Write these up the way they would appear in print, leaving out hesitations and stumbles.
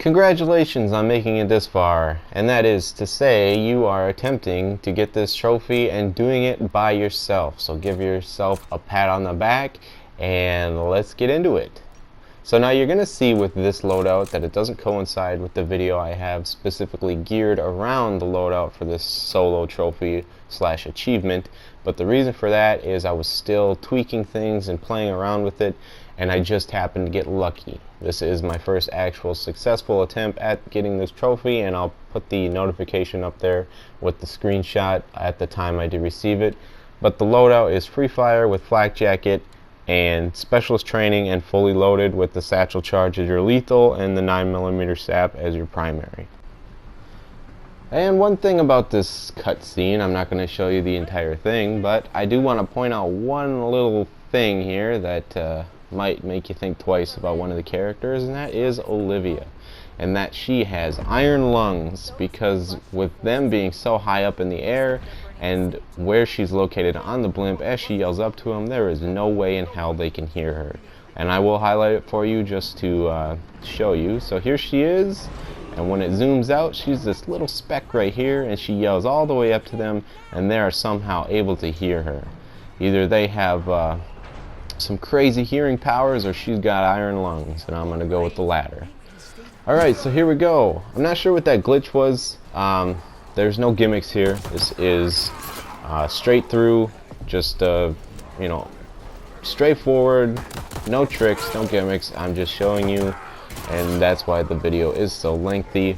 Congratulations on making it this far, and that is to say you are attempting to get this trophy and doing it by yourself. So give yourself a pat on the back and let's get into it. So now you're going to see with this loadout that it doesn't coincide with the video I have specifically geared around the loadout for this solo trophy slash achievement, but the reason for that is I was still tweaking things and playing around with it, and I just happened to get lucky. This is my first actual successful attempt at getting this trophy, and I'll put the notification up there with the screenshot at the time I did receive it. But the loadout is free fire with flak jacket and specialist training and fully loaded with the satchel charge as your lethal and the 9mm sap as your primary. And one thing about this cutscene, I'm not going to show you the entire thing, but I do want to point out one little thing here that might make you think twice about one of the characters, and that is Olivia, and that she has iron lungs, because with them being so high up in the air and where she's located on the blimp, as she yells up to them, there is no way in hell they can hear her. And I will highlight it for you just to show you. So here she is, and when it zooms out, she's this little speck right here, and she yells all the way up to them, and they are somehow able to hear her. Either they have some crazy hearing powers, or she's got iron lungs, and I'm going to go with the latter. Alright, so here we go. I'm not sure what that glitch was. There's no gimmicks here. This is straight through, just you know, straightforward, no tricks, no gimmicks. I'm just showing you, and that's why the video is so lengthy.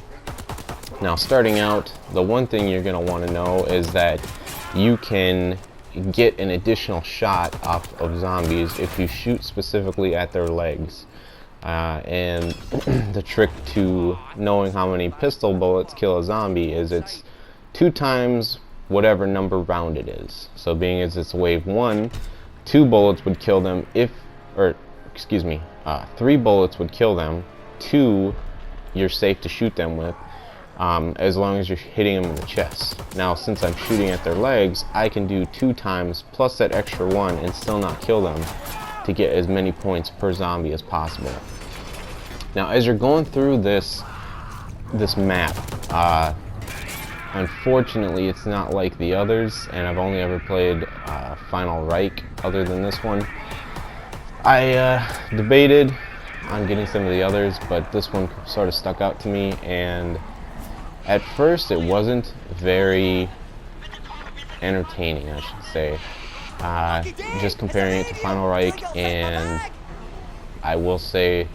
Now, starting out, the one thing you're going to want to know is that you can get an additional shot off of zombies if you shoot specifically at their legs. And the trick to knowing how many pistol bullets kill a zombie is it's 2 times whatever number round it is. So being as it's wave 1, 2 bullets would kill them if, or excuse me, 3 bullets would kill them, 2 you're safe to shoot them with, as long as you're hitting them in the chest. Now, since I'm shooting at their legs, I can do 2 times plus that extra 1 and still not kill them, to get as many points per zombie as possible. Now, as you're going through this map, unfortunately it's not like the others, and I've only ever played Final Reich other than this one. I debated on getting some of the others, but this one sort of stuck out to me, and at first it wasn't very entertaining, I should say. Just comparing it to Final Reich, and I will say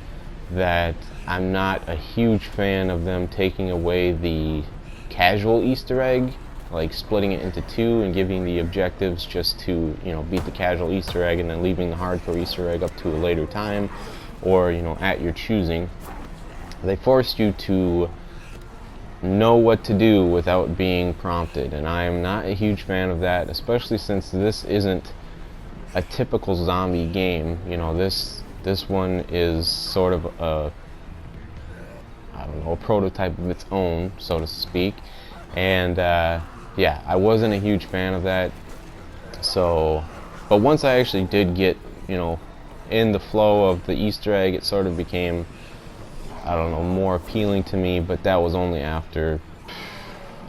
that I'm not a huge fan of them taking away the casual Easter egg, like splitting it into 2 and giving the objectives just to, you know, beat the casual Easter egg and then leaving the hardcore Easter egg up to a later time, or, you know, at your choosing. They forced you to know what to do without being prompted, and I am not a huge fan of that, especially since this isn't a typical zombie game. You know, this one is sort of a, I don't know, a prototype of its own, so to speak, and yeah, I wasn't a huge fan of that. So, but once I actually did get, you know, in the flow of the Easter egg, it sort of became, I don't know, more appealing to me, but that was only after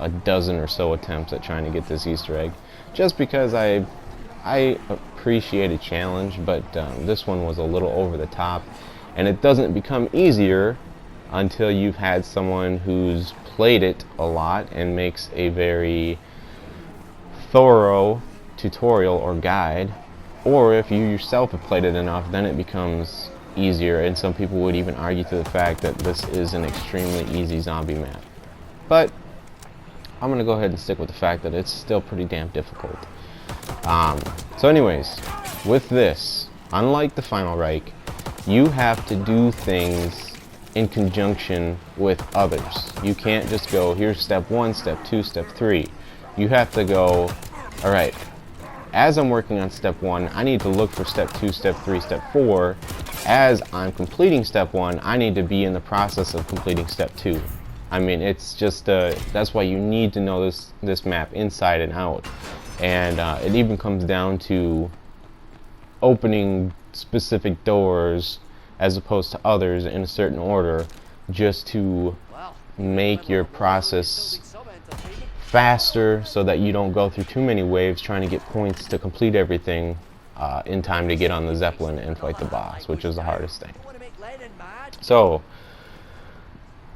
a dozen or so attempts at trying to get this Easter egg. Just because I appreciate a challenge, but this one was a little over the top, and it doesn't become easier until you've had someone who's played it a lot and makes a very thorough tutorial or guide, or if you yourself have played it enough, then it becomes easier, and some people would even argue to the fact that this is an extremely easy zombie map. But I'm going to go ahead and stick with the fact that it's still pretty damn difficult. So anyways, with this, unlike the Final Reich, you have to do things in conjunction with others. You can't just go, here's step 1, step 2, step 3. You have to go, alright, as I'm working on step 1, I need to look for step 2, step 3, step 4. As I'm completing step 1, I need to be in the process of completing step 2. I mean, it's just, that's why you need to know this map inside and out. And it even comes down to opening specific doors as opposed to others in a certain order, just to make your process faster so that you don't go through too many waves trying to get points to complete everything in time to get on the Zeppelin and fight the boss, which is the hardest thing. So,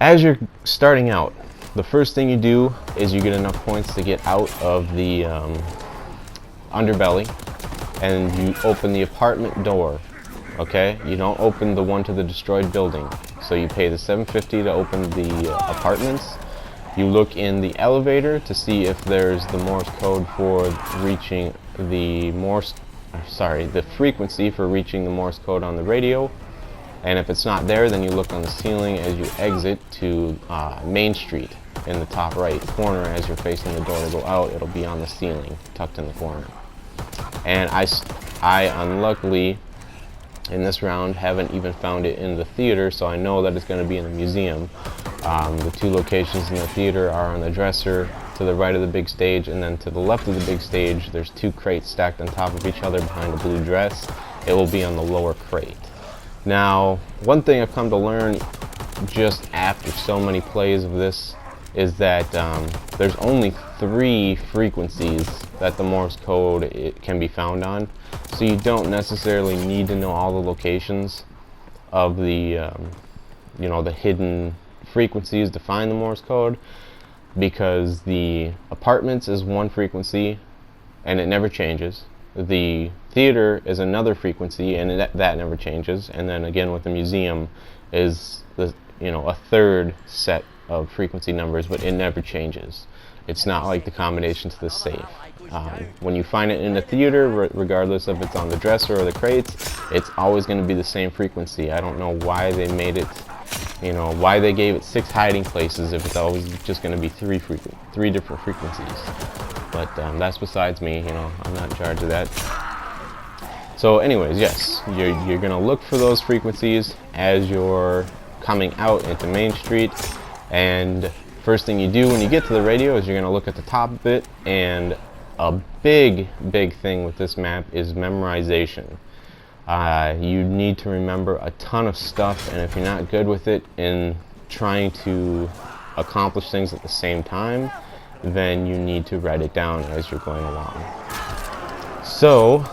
as you're starting out, the first thing you do is you get enough points to get out of the underbelly, and you open the apartment door. Okay, you don't open the one to the destroyed building. So you pay the $7.50 to open the apartments. You look in the elevator to see if there's the Morse code for reaching the the frequency for reaching the Morse code on the radio. And if it's not there, then you look on the ceiling as you exit to Main Street in the top right corner. As you're facing the door to go out, it'll be on the ceiling, tucked in the corner. And I unluckily, in this round, haven't even found it in the theater, so I know that it's going to be in the museum. The two locations in the theater are on the dresser to the right of the big stage, and then to the left of the big stage there's two crates stacked on top of each other behind a blue dress. It will be on the lower crate. Now, one thing I've come to learn just after so many plays of this is that there's only 3 frequencies that the Morse code can be found on, so you don't necessarily need to know all the locations of the the hidden frequencies to find the Morse code, because the apartments is 1 frequency and it never changes. The theater is another frequency and that never changes, and then again with the museum is the a third set of frequency numbers, but it never changes. It's not like the combination to the safe. When you find it in the theater, regardless if it's on the dresser or the crates, it's always going to be the same frequency. I don't know why they made it, why they gave it 6 hiding places if it's always just going to be 3 different frequencies. But that's besides me. I'm not in charge of that. So anyways, yes, you're going to look for those frequencies as you're coming out into Main Street. And first thing you do when you get to the radio is you're going to look at the top of it, and a big thing with this map is memorization. You need to remember a ton of stuff, and if you're not good with it in trying to accomplish things at the same time, then you need to write it down as you're going along. So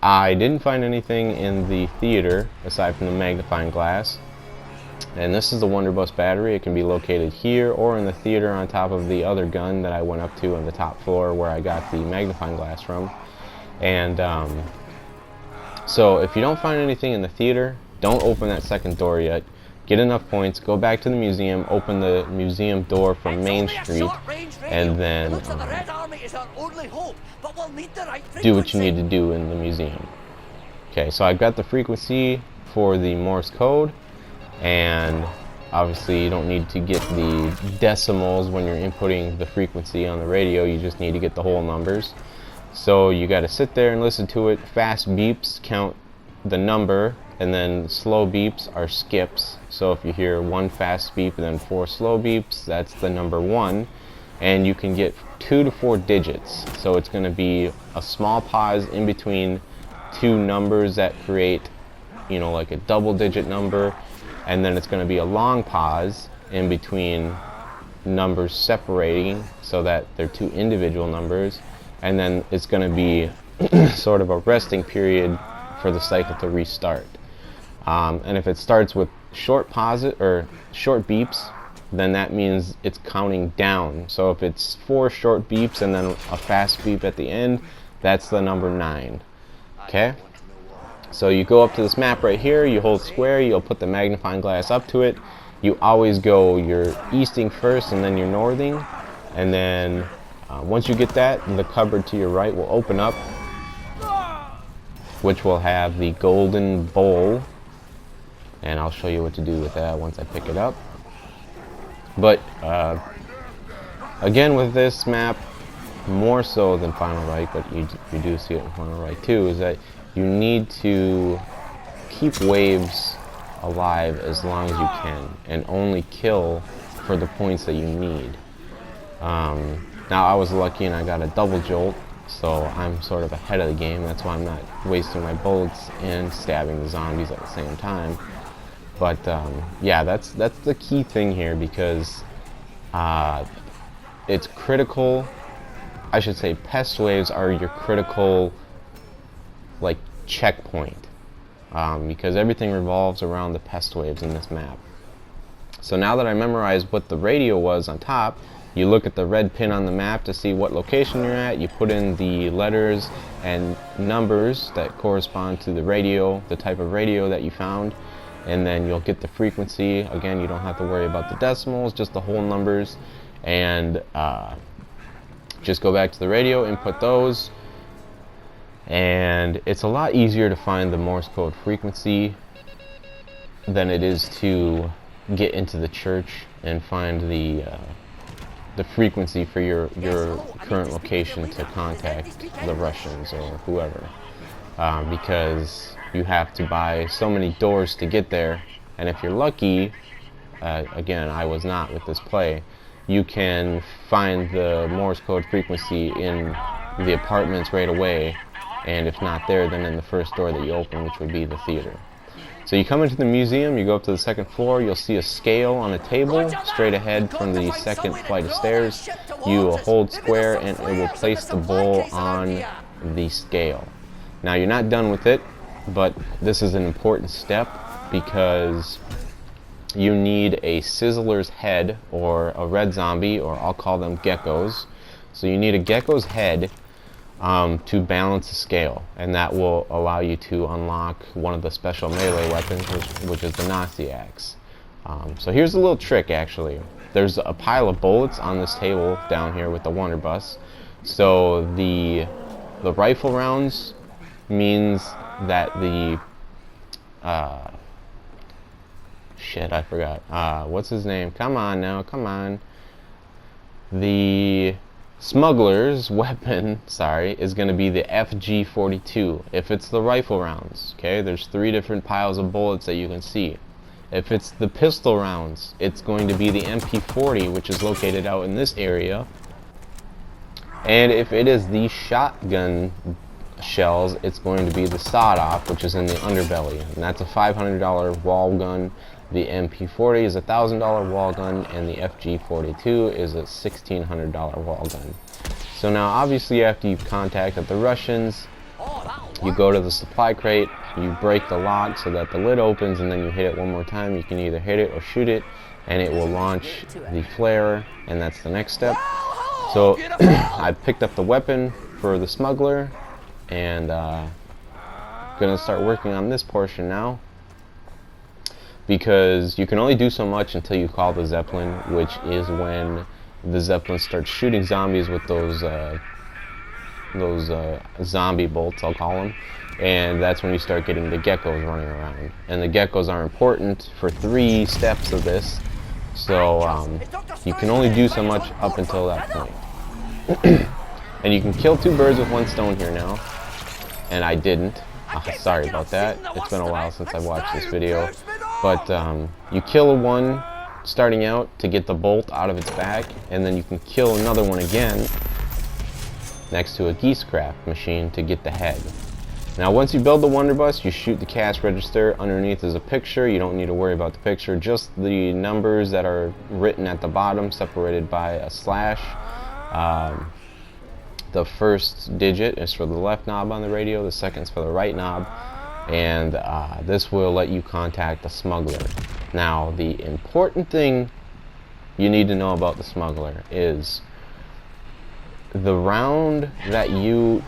I didn't find anything in the theater aside from the magnifying glass. And this is the Wonderbus battery. It can be located here or in the theater on top of the other gun that I went up to on the top floor where I got the magnifying glass from. And so if you don't find anything in the theater, don't open that second door yet. Get enough points, go back to the museum, open the museum door from Main Street, and then do what you need to do in the museum. Okay, so I've got the frequency for the Morse code. And obviously you don't need to get the decimals when you're inputting the frequency on the radio. You just need to get the whole numbers. So you got to sit there and listen to it. Fast beeps count the number, and then slow beeps are skips. So if you hear 1 fast beep and then 4 slow beeps, that's the number 1. And you can get 2 to 4 digits. So it's going to be a small pause in between 2 numbers that create like a double-digit number. And then it's going to be a long pause in between numbers separating so that they're 2 individual numbers. And then it's going to be sort of a resting period for the cycle to restart. And if it starts with short pauses or short beeps, then that means it's counting down. So if it's 4 short beeps and then a fast beep at the end, that's the number 9. Okay? So you go up to this map right here, you hold square, you'll put the magnifying glass up to it. You always go your easting first and then your northing. And then once you get that, the cupboard to your right will open up, which will have the golden bowl. And I'll show you what to do with that once I pick it up. But again with this map, more so than Final Right, but you do see it in Final Right too, is that you need to keep waves alive as long as you can and only kill for the points that you need. Now I was lucky and I got a double jolt, so I'm sort of ahead of the game. That's why I'm not wasting my bullets and stabbing the zombies at the same time. But yeah, that's the key thing here, because it's critical. I should say pest waves are your critical, like, checkpoint, because everything revolves around the pest waves in this map. So now that I memorized what the radio was on top, you look at the red pin on the map to see what location you're at. You put in the letters and numbers that correspond to the radio, the type of radio that you found, and then you'll get the frequency. Again, you don't have to worry about the decimals, just the whole numbers, and just go back to the radio, input those, and it's a lot easier to find the Morse code frequency than it is to get into the church and find the frequency for your current location to contact the Russians or whoever, because you have to buy so many doors to get there, and if you're lucky, again, I was not with this play, you can find the Morse code frequency in the apartments right away, and if not there, then in the first door that you open, which would be the theater. So you come into the museum, you go up to the second floor, you'll see a scale on a table straight ahead from the second flight of stairs. You will hold square and it will place the bowl on the scale. Now you're not done with it, but this is an important step, because you need a sizzler's head or a red zombie, or I'll call them geckos. So you need a gecko's head to balance the scale, and that will allow you to unlock one of the special melee weapons, which is the Nazi axe. So here's a little trick, actually. There's a pile of bullets on this table down here with the Wonderbus. So the rifle rounds means that the shit, I forgot. What's his name? Come on now, come on. The smuggler's weapon, is going to be the FG-42 if it's the rifle rounds. Okay, there's 3 different piles of bullets that you can see. If it's the pistol rounds, it's going to be the MP40, which is located out in this area. And if it is the shotgun shells, it's going to be the sawed-off, which is in the underbelly, and that's a $500 wall gun. The MP40 is a $1,000 wall gun, and the FG-42 is a $1,600 wall gun. So now, obviously, after you've contacted the Russians, you go to the supply crate, you break the lock so that the lid opens, and then you hit it one more time. You can either hit it or shoot it, and it will launch the flare, and that's the next step. So I picked up the weapon for the smuggler, and gonna start working on this portion now, because you can only do so much until you call the Zeppelin, which is when the Zeppelin starts shooting zombies with those zombie bolts, I'll call them, and that's when you start getting the geckos running around. And the geckos are important for 3 steps of this, so you can only do so much up until that point. And you can kill 2 birds with 1 stone here now, and I didn't. Sorry about that. It's been a while since I watched this video. But you kill one starting out to get the bolt out of its back, and then you can kill another one again next to a geesecraft machine to get the head. Now once you build the Wonderbus, you shoot the cash register. Underneath is a picture. You don't need to worry about the picture, just the numbers that are written at the bottom, separated by a slash. The first digit is for the left knob on the radio, the second's for the right knob, and this will let you contact the smuggler. Now, the important thing you need to know about the smuggler is the round that you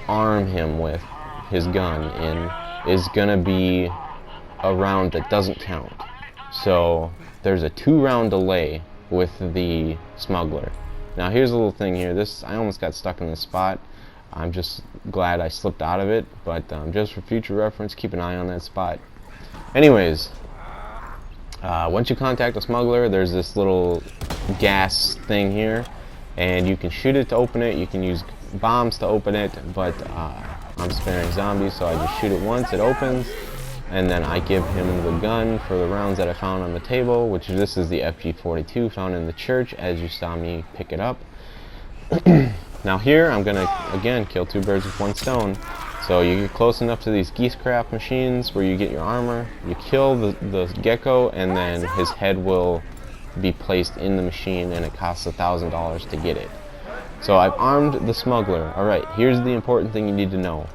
arm him with his gun in is gonna be a round that doesn't count. So there's a 2-round delay with the smuggler. Now here's a little thing here. I almost got stuck in this spot. I'm just glad I slipped out of it, but just for future reference, keep an eye on that spot. Anyways, once you contact the smuggler, there's this little gas thing here, and you can shoot it to open it. You can use bombs to open it, but I'm sparing zombies, so I just shoot it once, it opens, and then I give him the gun for the rounds that I found on the table, which this is the FG-42 found in the church, as you saw me pick it up. Now here, I'm gonna, again, kill 2 birds with 1 stone. So So you get close enough to these geesecraft machines where you get your armor, you kill the gecko, and then his head will be placed in the machine, and it costs $1,000 to get it. So I've armed the smuggler. Alright, here's the important thing you need to know.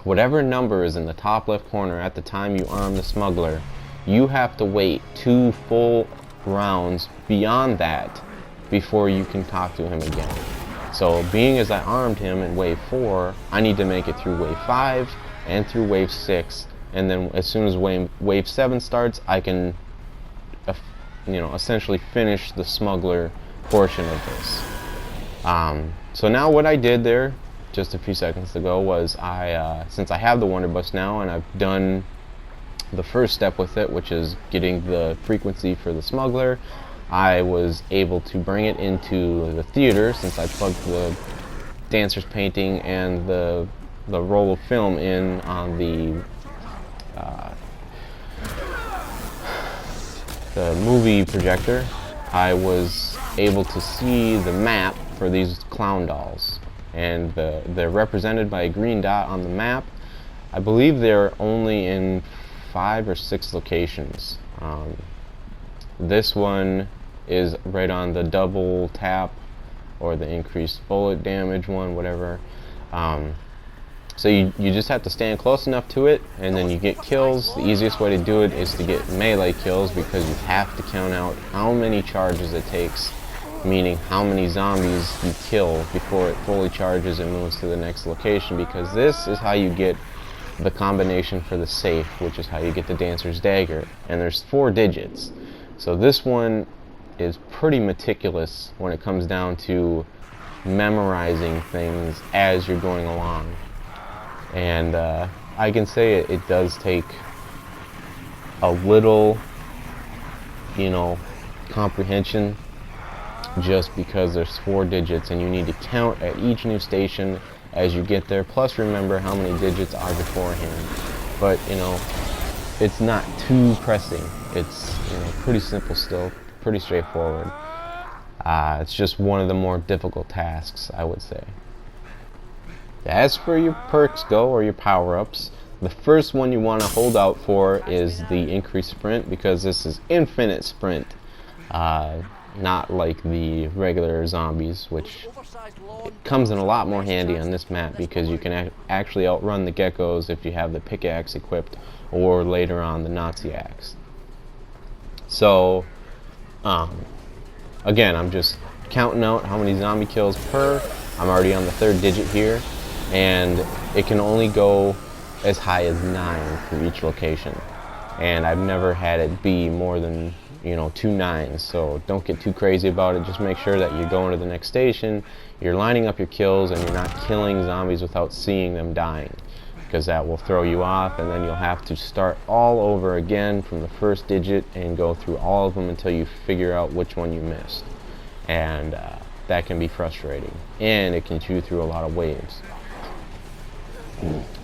Whatever number is in the top left corner at the time you arm the smuggler, you have to wait 2 full rounds beyond that before you can talk to him again. So being as I armed him in wave 4, I need to make it through wave 5 and through wave 6, and then as soon as wave 7 starts, I can essentially finish the smuggler portion of this. So now what I did there just a few seconds ago was since I have the Wonderbus now and I've done the first step with it, which is getting the frequency for the smuggler, I was able to bring it into the theater since I plugged the dancer's painting and the roll of film in on the movie projector. I was able to see the map for these clown dolls, and they're represented by a green dot on the map. I believe they're only in 5 or 6 locations. This one is right on the double tap or the increased bullet damage one, whatever. So you just have to stand close enough to it, and then you get kills. The easiest way to do it is to get melee kills, because you have to count out how many charges it takes, meaning how many zombies you kill before it fully charges and moves to the next location, because this is how you get the combination for the safe, which is how you get the dancer's dagger, and there's 4 digits. So this one is pretty meticulous when it comes down to memorizing things as you're going along. And I can say it does take a little, comprehension, just because there's 4 digits and you need to count at each new station as you get there, plus remember how many digits are beforehand. But it's not too pressing. It's pretty simple still, pretty straightforward. It's just one of the more difficult tasks, I would say. As for your perks go, or your power-ups, the first one you want to hold out for is the increased sprint, because this is infinite sprint. Not like the regular zombies, which comes in a lot more handy on this map, because you can actually outrun the geckos if you have the pickaxe equipped, or later on the Nazi axe. So again, I'm just counting out how many zombie kills per. I'm already on the 3rd digit here, and it can only go as high as 9 for each location, and I've never had it be more than 2 9s, so don't get too crazy about it. Just make sure that you're going to the next station, you're lining up your kills, and you're not killing zombies without seeing them dying, because that will throw you off, and then you'll have to start all over again from the 1st digit and go through all of them until you figure out which one you missed. And that can be frustrating, and it can chew through a lot of waves.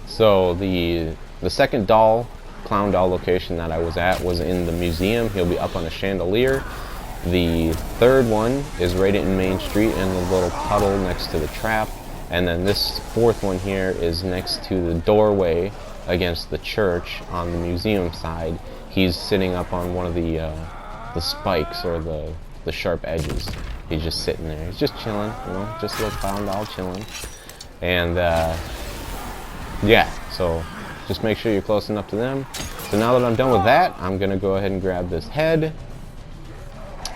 So the second clown doll location that I was at was in the museum. He'll be up on a chandelier. The 3rd one is right in Main Street in the little puddle next to the trap, and then this 4th one here is next to the doorway against the church on the museum side. He's sitting up on one of the spikes, or the sharp edges. He's just sitting there. He's just chilling, just a little clown doll chilling. And yeah, so just make sure you're close enough to them. So now that I'm done with that, I'm gonna go ahead and grab this head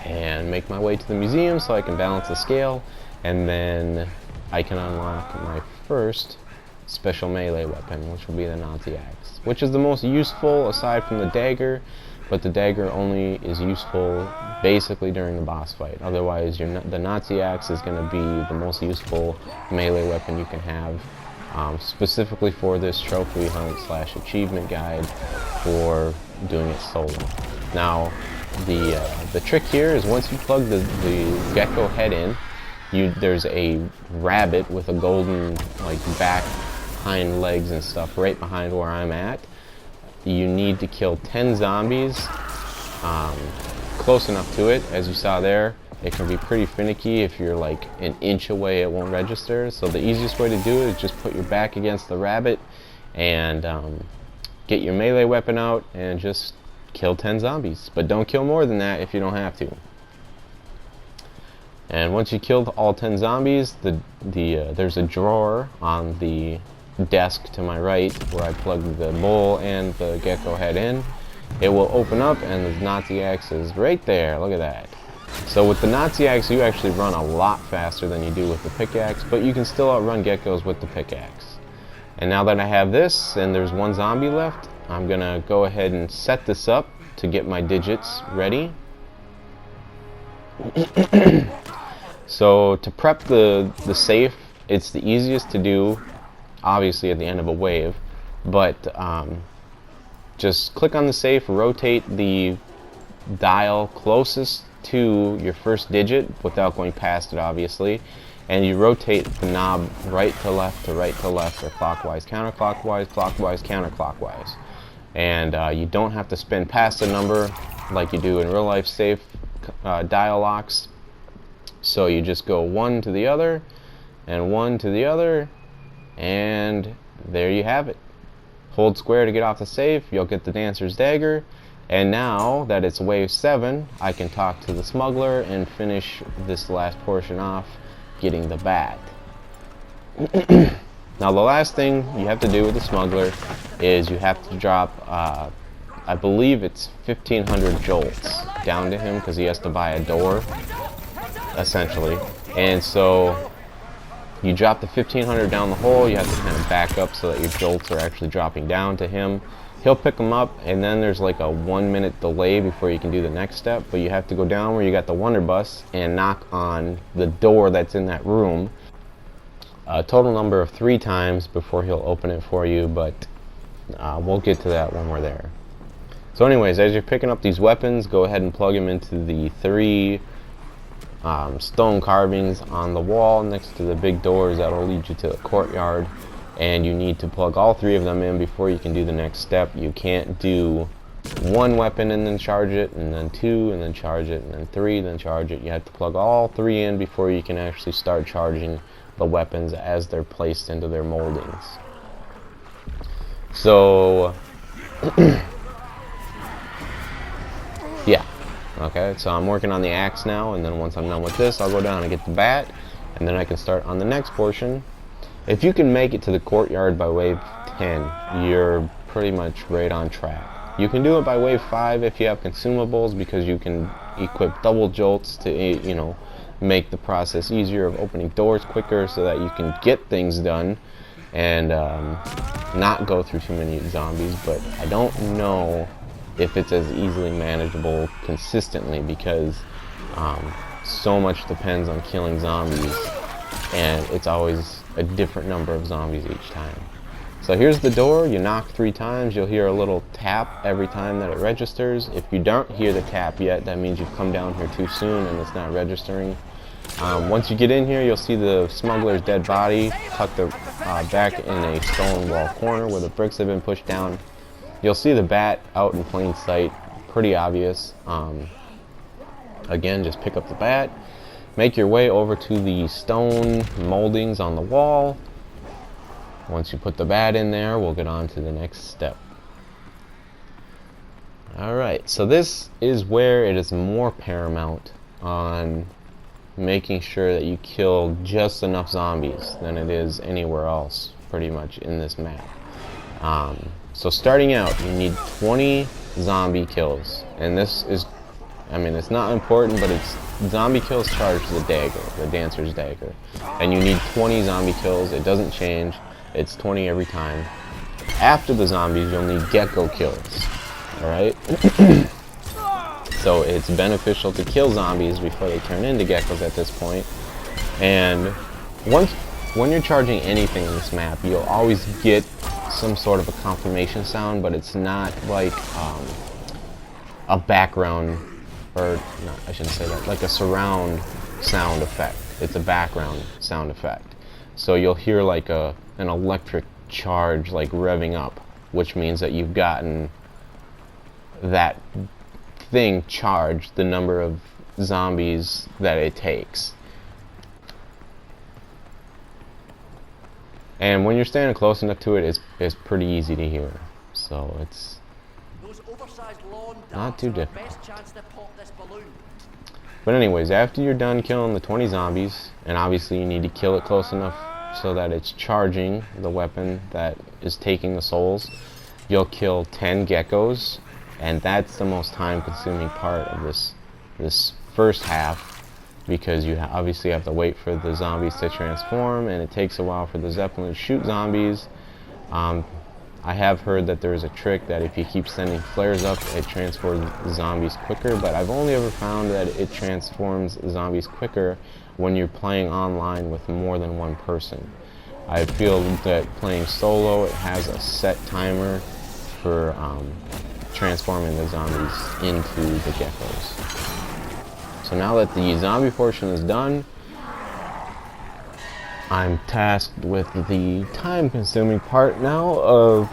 and make my way to the museum so I can balance the scale, and then I can unlock my first special melee weapon, which will be the Nazi axe, which is the most useful aside from the dagger, but the dagger only is useful basically during the boss fight. Otherwise, the Nazi axe is going to be the most useful melee weapon you can have, specifically for this trophy hunt / achievement guide for doing it solo. Now, the trick here is once you plug the gecko head in, there's a rabbit with a golden back, hind legs and stuff right behind where I'm at. You need to kill 10 zombies close enough to it, as you saw there, It can be pretty finicky. If you're like an inch away, it won't register. So the easiest way to do it is just put your back against the rabbit and get your melee weapon out and just kill 10 zombies. But don't kill more than that if you don't have to. And once you kill all 10 zombies, there's a drawer on the desk to my right where I plug the mole and the gecko head in. It will open up and the Nazi axe is right there. Look at that. So with the Nazi axe, you actually run a lot faster than you do with the pickaxe, but you can still outrun geckos with the pickaxe. And now that I have this and there's one zombie left, I'm gonna go ahead and set this up to get my digits ready. So to prep the safe, it's the easiest to do obviously at the end of a wave, but just click on the safe, rotate the dial closest to your first digit without going past it obviously, and you rotate the knob right to left to right to left, or clockwise, counterclockwise, clockwise, counterclockwise. And you don't have to spin past the number like you do in real life safe dial locks. So you just go one to the other and one to the other, and there you have it. Hold square to get off the safe, you'll get the dancer's dagger. And now that it's wave 7, I can talk to the smuggler and finish this last portion off, getting the bat. Now the last thing you have to do with the smuggler is you have to drop, I believe it's 1,500 jolts down to him because he has to buy a door, essentially. And so you drop the 1,500 down the hole, you have to kind of back up so that your jolts are actually dropping down to him. He'll pick them up, and then there's like a 1-minute delay before you can do the next step, but you have to go down where you got the Wonder Bus and knock on the door that's in that room a total number of 3 times before he'll open it for you, but we'll get to that when we're there. So anyways, as you're picking up these weapons, go ahead and plug them into the 3 stone carvings on the wall next to the big doors that'll lead you to the courtyard. And you need to plug all 3 of them in before you can do the next step. You can't do 1 weapon and then charge it, and then 2, and then charge it, and then 3, then charge it. You have to plug all 3 in before you can actually start charging the weapons as they're placed into their moldings. So, yeah. Okay, so I'm working on the axe now, and then once I'm done with this, I'll go down and get the bat, and then I can start on the next portion. If you can make it to the courtyard by wave 10, you're pretty much right on track. You can do it by wave 5 if you have consumables, because you can equip double jolts to, you know, make the process easier of opening doors quicker so that you can get things done and not go through too many zombies. But I don't know if it's as easily manageable consistently, because so much depends on killing zombies, and it's always a different number of zombies each time. So here's the door. You knock 3 times, you'll hear a little tap every time that it registers. If you don't hear the tap yet, that means you've come down here too soon and it's not registering. Once you get in here, you'll see the smuggler's dead body tucked back in a stone wall corner where the bricks have been pushed down. You'll see the bat out in plain sight, pretty obvious. Again, just pick up the bat. Make your way over to the stone moldings on the wall. Once you put the bat in there, we'll get on to the next step. Alright, so this is where it is more paramount on making sure that you kill just enough zombies than it is anywhere else, pretty much, in this map. So starting out, you need 20 zombie kills. And this is, I mean, it's not important, but it's zombie kills charge the dagger, the dancer's dagger. And you need 20 zombie kills. It doesn't change. It's 20 every time. After the zombies, you'll need gecko kills. Alright? So it's beneficial to kill zombies before they turn into geckos at this point. And when you're charging anything in this map, you'll always get some sort of a confirmation sound, but it's not like a background, or no, I shouldn't say that, like a surround sound effect. It's a background sound effect. So you'll hear like an electric charge like revving up, which means that you've gotten that thing charged, the number of zombies that it takes. And when you're standing close enough to it, it's pretty easy to hear. So it's not too difficult. But anyways, after you're done killing the 20 zombies, and obviously you need to kill it close enough so that it's charging the weapon that is taking the souls, you'll kill 10 geckos, and that's the most time-consuming part of this first half, because you obviously have to wait for the zombies to transform, and it takes a while for the Zeppelin to shoot zombies. I have heard that there is a trick that if you keep sending flares up, it transforms zombies quicker, but I've only ever found that it transforms zombies quicker when you're playing online with more than one person. I feel that playing solo, it has a set timer for transforming the zombies into the geckos. So now that the zombie portion is done, I'm tasked with the time-consuming part now of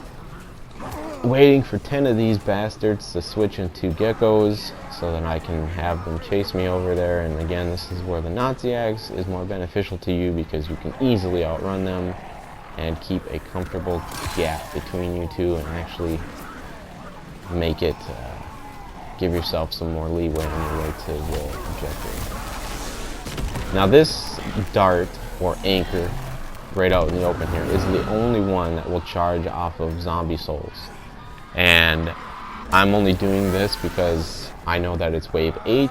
waiting for 10 of these bastards to switch into geckos so that I can have them chase me over there. And again, this is where the Nazi axe is more beneficial to you, because you can easily outrun them and keep a comfortable gap between you two and actually make it, give yourself some more leeway on your way to the objective. Now this dart, or anchor, right out in the open here, is the only one that will charge off of zombie souls. And I'm only doing this because I know that it's wave 8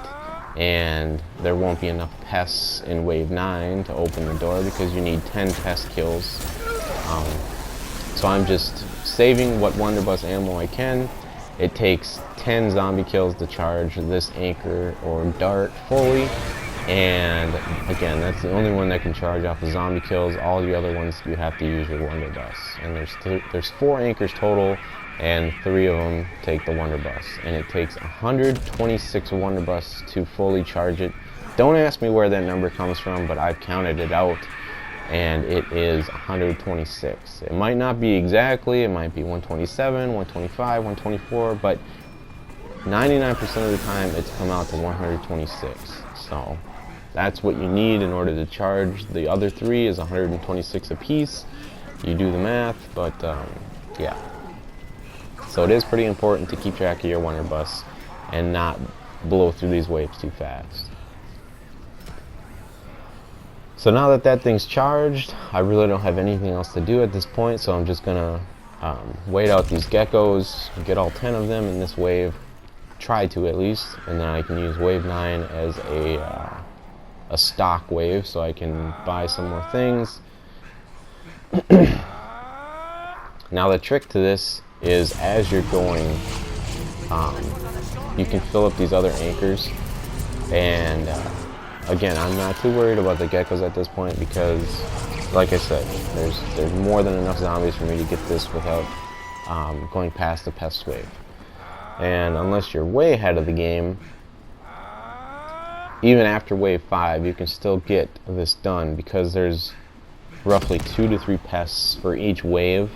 and there won't be enough pests in wave 9 to open the door, because you need 10 pest kills. So I'm just saving what Wonderbus ammo I can. It takes 10 zombie kills to charge this anchor or dart fully. And again, that's the only one that can charge off the zombie kills. All the other ones you have to use your Wonderbus. And there's 4 anchors total, and 3 of them take the Wonderbus. And it takes 126 Wonderbus to fully charge it. Don't ask me where that number comes from, but I've counted it out, and it is 126. It might not be exactly, it might be 127, 125, 124, but 99% of the time it's come out to 126. So that's what you need in order to charge. The other 3 is 126 apiece. You do the math, but yeah. So it is pretty important to keep track of your Wonderbus and not blow through these waves too fast. So now that that thing's charged, I really don't have anything else to do at this point, so I'm just gonna wait out these geckos, get all 10 of them in this wave, try to at least, and then I can use wave 9 as a stock wave, so I can buy some more things. Now the trick to this is, as you're going, you can fill up these other anchors, and again, I'm not too worried about the geckos at this point, because like I said, there's more than enough zombies for me to get this without going past the pest wave. And unless you're way ahead of the game, even after wave 5, you can still get this done, because there's roughly 2 to 3 pests for each wave.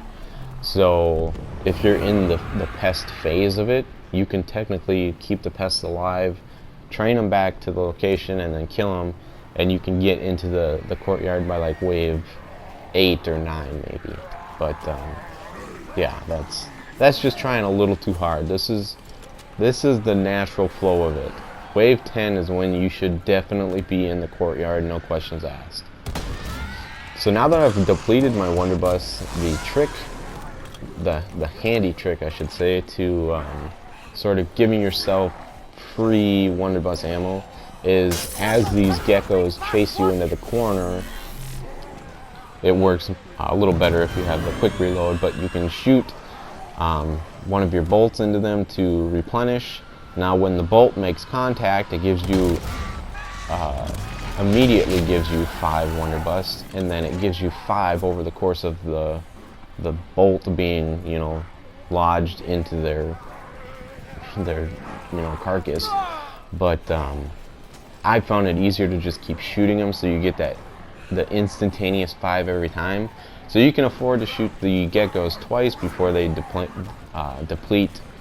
So if you're in the pest phase of it, you can technically keep the pests alive, train them back to the location, and then kill them, and you can get into the courtyard by like wave 8 or 9 maybe. But yeah, that's just trying a little too hard. This is the natural flow of it. Wave 10 is when you should definitely be in the courtyard, no questions asked. So now that I've depleted my Wonderbus, the trick, the handy trick I should say, to sort of giving yourself free Wonderbus ammo is, as these geckos chase you into the corner, it works a little better if you have the quick reload, but you can shoot one of your bolts into them to replenish. Now when the bolt makes contact, it gives you immediately gives you 5 Wonderbus, and then it gives you 5 over the course of the bolt being, you know, lodged into their carcass. But I found it easier to just keep shooting them, so you get the instantaneous 5 every time. So you can afford to shoot the geckos twice before they deplete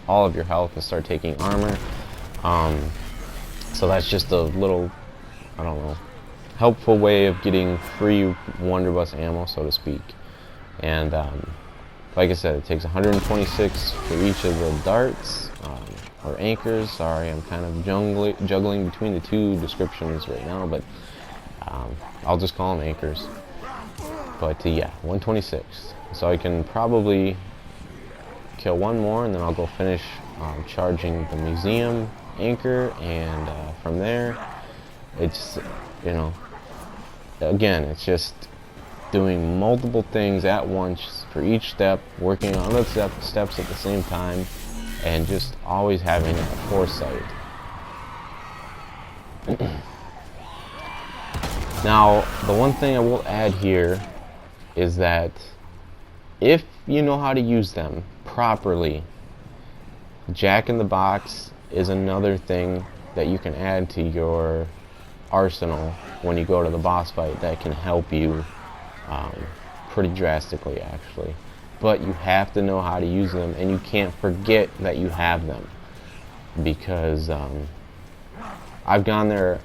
all of your health and start taking armor. So that's just a little, I don't know, helpful way of getting free Wonderbus ammo, so to speak. And like I said, it takes 126 for each of the darts, or anchors. Sorry, I'm kind of juggling between the two descriptions right now, but I'll just call them anchors. But yeah, 126. So I can probably kill one more, and then I'll go finish charging the museum anchor, and from there, it's, you know, again, it's just doing multiple things at once for each step, working on the steps at the same time, and just always having that foresight. Now, the one thing I will add here is that if you know how to use them properly, Jack in the Box is another thing that you can add to your arsenal when you go to the boss fight that can help you pretty drastically, actually. But you have to know how to use them, and you can't forget that you have them, because I've gone there,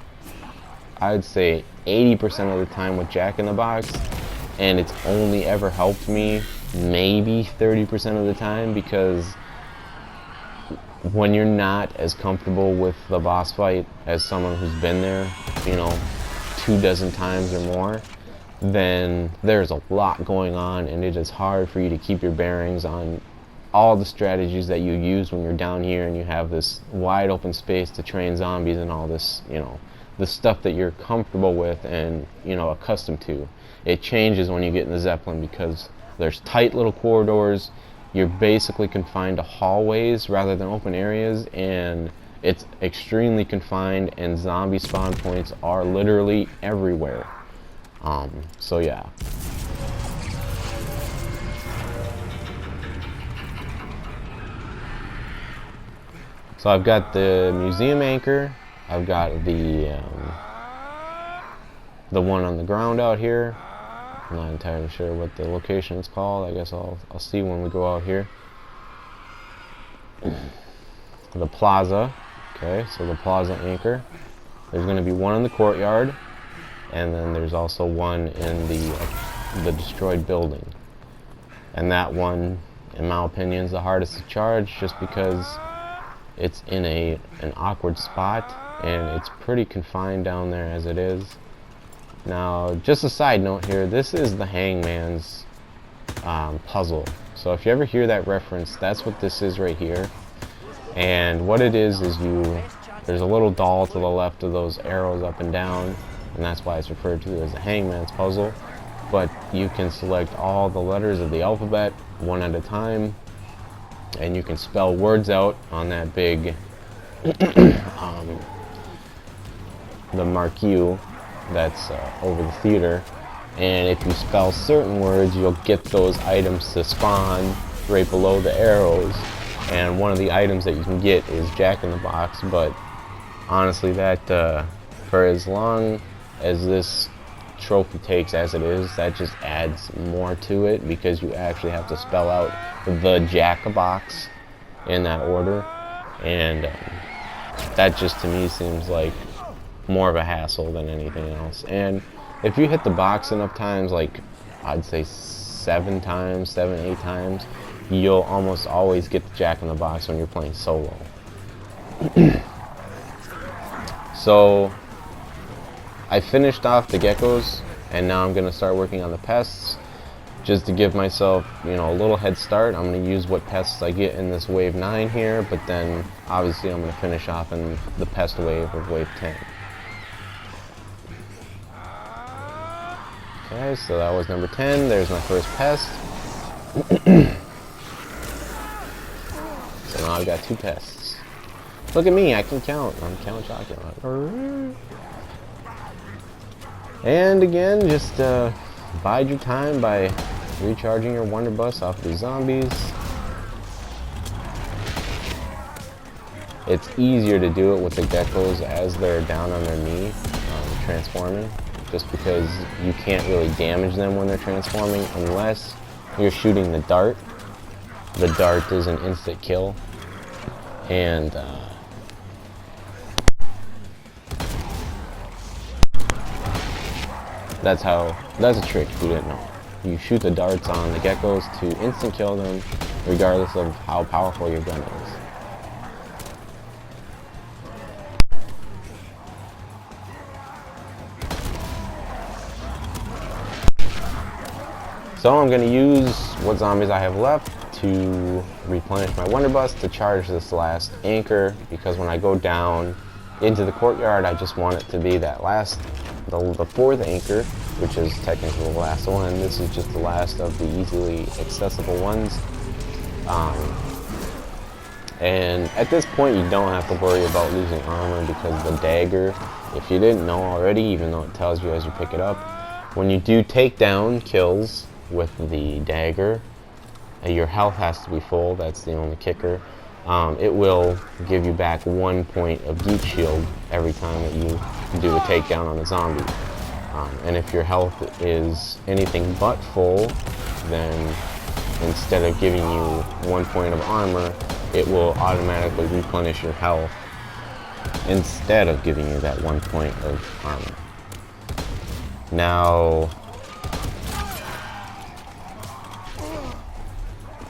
I'd say 80% of the time with Jack in the Box, and it's only ever helped me maybe 30% of the time, because when you're not as comfortable with the boss fight as someone who's been there, you know, 24 times or more, then there's a lot going on, and it is hard for you to keep your bearings on all the strategies that you use when you're down here and you have this wide open space to train zombies and all this, you know, the stuff that you're comfortable with and, you know, accustomed to. It changes when you get in the Zeppelin, because there's tight little corridors, you're basically confined to hallways rather than open areas, and it's extremely confined, and zombie spawn points are literally everywhere. So yeah. So I've got the museum anchor, I've got the one on the ground out here. I'm not entirely sure what the location is called. I guess I'll see when we go out here. The plaza. Okay, so the plaza anchor. There's going to be one in the courtyard, and then there's also one in the destroyed building. And that one, in my opinion, is the hardest to charge, just because it's in an awkward spot, and it's pretty confined down there as it is. Now, just a side note here, this is the Hangman's puzzle. So if you ever hear that reference, that's what this is right here. And what it is there's a little doll to the left of those arrows up and down, and that's why it's referred to as the Hangman's puzzle. But you can select all the letters of the alphabet one at a time, and you can spell words out on that big the marquee that's over the theater, and if you spell certain words, you'll get those items to spawn right below the arrows. And one of the items that you can get is Jack in the Box, but honestly, that for as long as this trophy takes as it is, that just adds more to it, because you actually have to spell out the Jack-a-Box in that order, and that just to me seems like more of a hassle than anything else. And if you hit the box enough times, like I'd say 7, 8 times, you'll almost always get the Jack in the Box when you're playing solo. So I finished off the geckos, and now I'm going to start working on the pests, just to give myself, you know, a little head start. I'm going to use what pests I get in this wave 9 here, but then obviously I'm going to finish off in the pest wave of wave 10. Okay, so that was number 10. There's my first pest. So now I've got 2 pests. Look at me, I can count. I'm Count Chocula. And again, just bide your time by recharging your Wonderbus off the zombies. It's easier to do it with the geckos as they're down on their knee, transforming, just because you can't really damage them when they're transforming unless you're shooting the dart. The dart is an instant kill, and That's a trick if you didn't know. You shoot the darts on the geckos to instant kill them, regardless of how powerful your gun is. So I'm going to use what zombies I have left to replenish my blunderbuss to charge this last anchor, because when I go down into the courtyard, I just want it to be that last, the fourth anchor, which is technically the last one. This is just the last of the easily accessible ones. And at this point, you don't have to worry about losing armor, because the dagger, if you didn't know already, even though it tells you as you pick it up, when you do take down kills with the dagger, your health has to be full. That's the only kicker. It will give you back 1 point of geek shield every time that you do a takedown on a zombie. And if your health is anything but full, then instead of giving you 1 point of armor, it will automatically replenish your health instead of giving you that 1 point of armor. Now,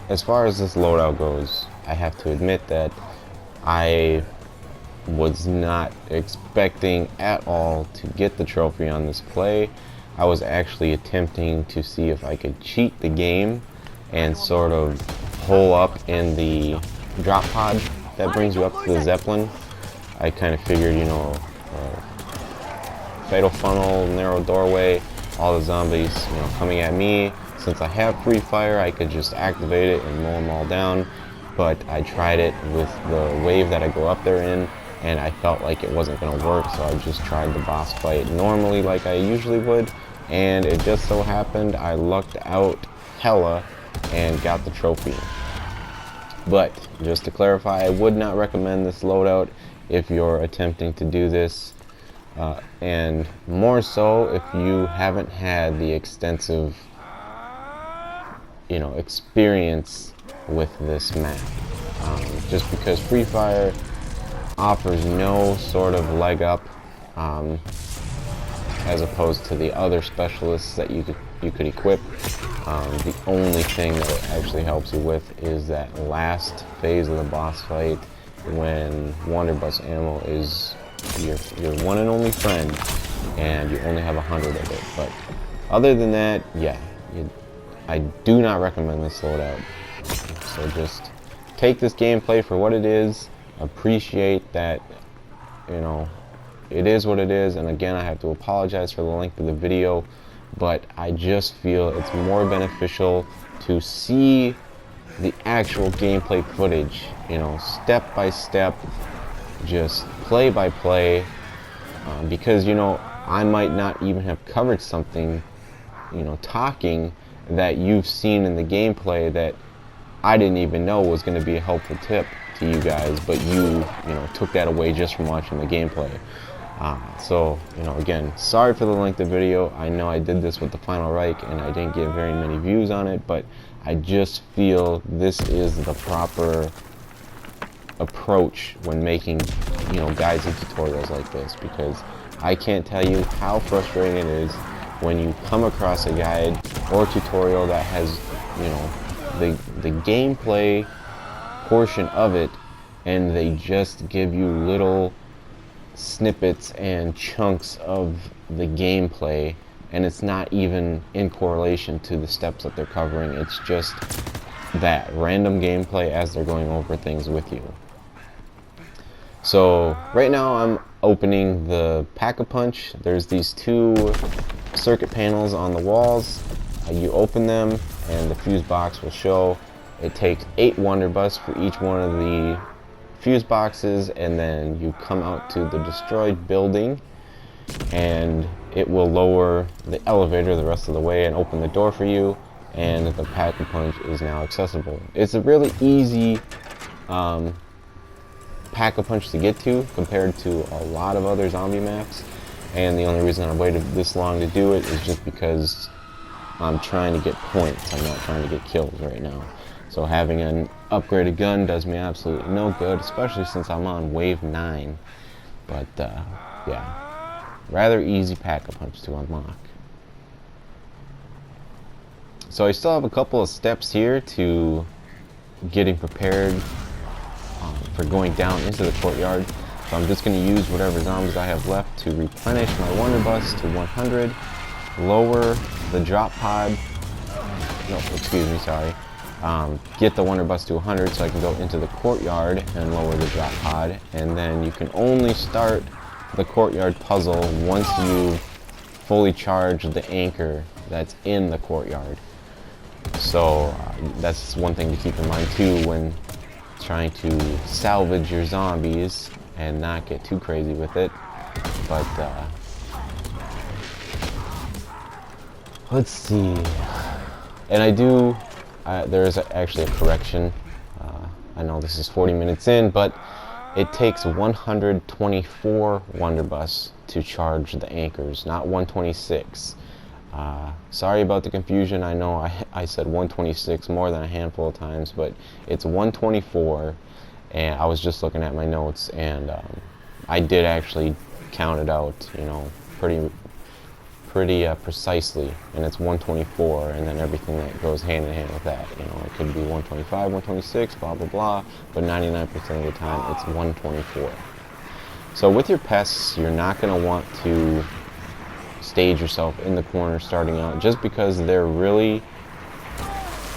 as far as this loadout goes, I have to admit that I was not expecting at all to get the trophy on this play. I was actually attempting to see if I could cheat the game and sort of hole up in the drop pod that brings you up to the Zeppelin. I kind of figured, you know, fatal funnel, narrow doorway, all the zombies, you know, coming at me. Since I have free fire, I could just activate it and mow them all down. But I tried it with the wave that I go up there in, and I felt like it wasn't going to work, so I just tried the boss fight normally like I usually would, and it just so happened I lucked out hella and got the trophy. But just to clarify, I would not recommend this loadout if you're attempting to do this, and more so if you haven't had the extensive, you know, experience with this map. Just because Free Fire offers no sort of leg up as opposed to the other specialists that you could equip. The only thing that it actually helps you with is that last phase of the boss fight, when Blunderbuss ammo is your one and only friend, and you only have 100 of it. But other than that, yeah, I do not recommend this loadout. So just take this gameplay for what it is. Appreciate that, you know, it is what it is. And again, I have to apologize for the length of the video, but I just feel it's more beneficial to see the actual gameplay footage, you know, step by step, just play by play, because, you know, I might not even have covered something, you know, talking that you've seen in the gameplay that I didn't even know was going to be a helpful tip to you guys, but you know, took that away just from watching the gameplay. So, you know, again, sorry for the length of the video. I know I did this with the Final Reich and I didn't get very many views on it, but I just feel this is the proper approach when making, you know, guides and tutorials like this, because I can't tell you how frustrating it is when you come across a guide or tutorial that has, you know, the gameplay portion of it, and they just give you little snippets and chunks of the gameplay, and it's not even in correlation to the steps that they're covering. It's just that random gameplay as they're going over things with you. So right now I'm opening the Pack-a-Punch. There's these two circuit panels on the walls. You open them and the fuse box will show. It takes 8 Blunderbuss for each one of the fuse boxes, and then you come out to the destroyed building and it will lower the elevator the rest of the way and open the door for you, and the Pack-a-Punch is now accessible. It's a really easy Pack-a-Punch to get to compared to a lot of other zombie maps, and the only reason I waited this long to do it is just because I'm trying to get points. I'm not trying to get kills right now. So having an upgraded gun does me absolutely no good, especially since I'm on wave 9. But yeah, rather easy Pack-a-Punch to unlock. So I still have a couple of steps here to getting prepared for going down into the courtyard. So I'm just going to use whatever zombies I have left to replenish my Wonder Bus to 100, lower the drop pod, no, excuse me, sorry, get the Wonder Bus to 100 so I can go into the courtyard and lower the drop pod, and then you can only start the courtyard puzzle once you fully charge the anchor that's in the courtyard. So that's one thing to keep in mind too when trying to salvage your zombies and not get too crazy with it. But let's see. And I do, there is actually a correction. I know this is 40 minutes in, but it takes 124 Wonder Bus to charge the anchors, not 126. Sorry about the confusion. I know I said 126 more than a handful of times, but it's 124, and I was just looking at my notes, and I did actually count it out, you know, pretty precisely, and it's 124, and then everything that goes hand in hand with that. You know, it could be 125, 126, blah blah blah, but 99% of the time it's 124. So with your pests, you're not going to want to stage yourself in the corner starting out, just because they're really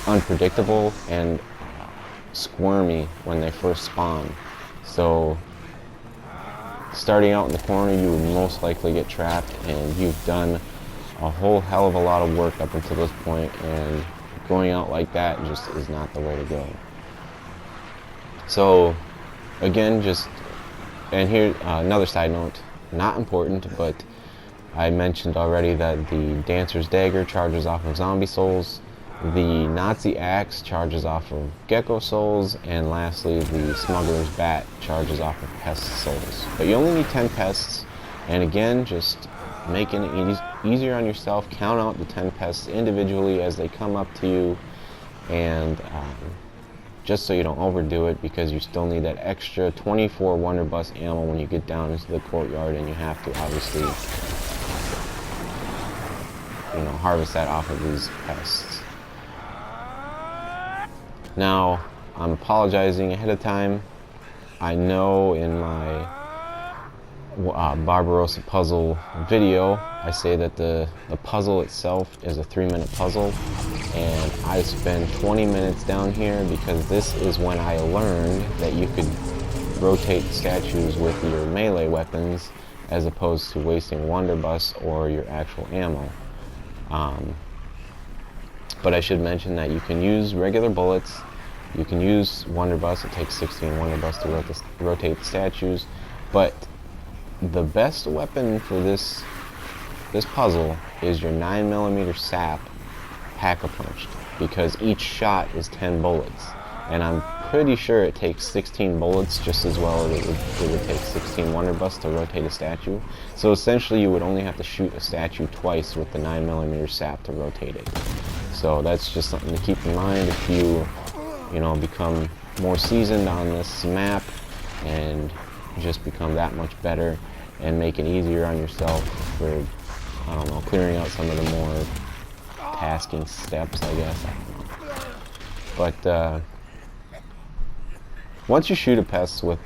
unpredictable and squirmy when they first spawn. So starting out in the corner, you would most likely get trapped, and you've done a whole hell of a lot of work up until this point, and going out like that just is not the way to go. So again, and here another side note, not important, but I mentioned already that the Dancer's Dagger charges off of zombie souls, the Nazi Axe charges off of gecko souls, and lastly the Smuggler's Bat charges off of pest souls. But you only need 10 pests, and again, just making it easier on yourself, count out the 10 pests individually as they come up to you, and just so you don't overdo it, because you still need that extra 24 Wonder Bus ammo when you get down into the courtyard, and you have to obviously, you know, harvest that off of these pests. Now, I'm apologizing ahead of time. I know in my Barbarossa puzzle video, I say that the puzzle itself is a 3-minute puzzle, and I spent 20 minutes down here because this is when I learned that you could rotate statues with your melee weapons as opposed to wasting Wonder Bus or your actual ammo. But I should mention that you can use regular bullets, you can use Wonder Bus, it takes 16 Wonder Bus to rotate the statues, but the best weapon for this puzzle is your 9mm sap pack-a-punched, because each shot is 10 bullets, and I'm pretty sure it takes 16 bullets just as well as it would take 16 Wonder Bus to rotate a statue. So essentially you would only have to shoot a statue twice with the 9mm sap to rotate it. So that's just something to keep in mind if you know, become more seasoned on this map and just become that much better and make it easier on yourself for, I don't know, clearing out some of the more tasking steps, I guess. I don't know. But once you shoot a pest with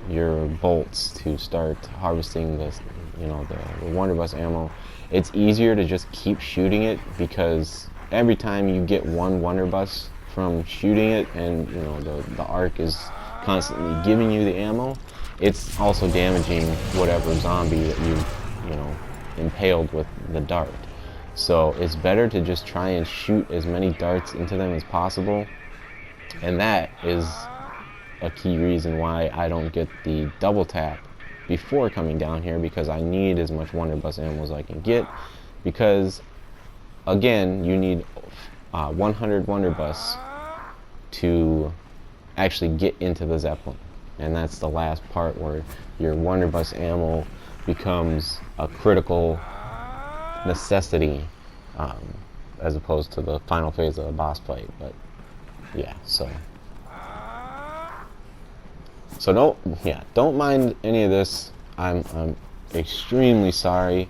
your bolts to start harvesting this, you know, the Wonder Bus ammo, it's easier to just keep shooting it, because every time you get one Wonder Bus from shooting it, and you know the arc is constantly giving you the ammo, it's also damaging whatever zombie that you know, impaled with the dart. So it's better to just try and shoot as many darts into them as possible, and that is a key reason why I don't get the double tap before coming down here, because I need as much Wonder Bus ammo as I can get, because again, you need 100 Wonder Bus to actually get into the Zeppelin, and that's the last part where your Wonder Bus ammo becomes a critical necessity, as opposed to the final phase of the boss fight. But yeah, so don't mind any of this. I'm extremely sorry.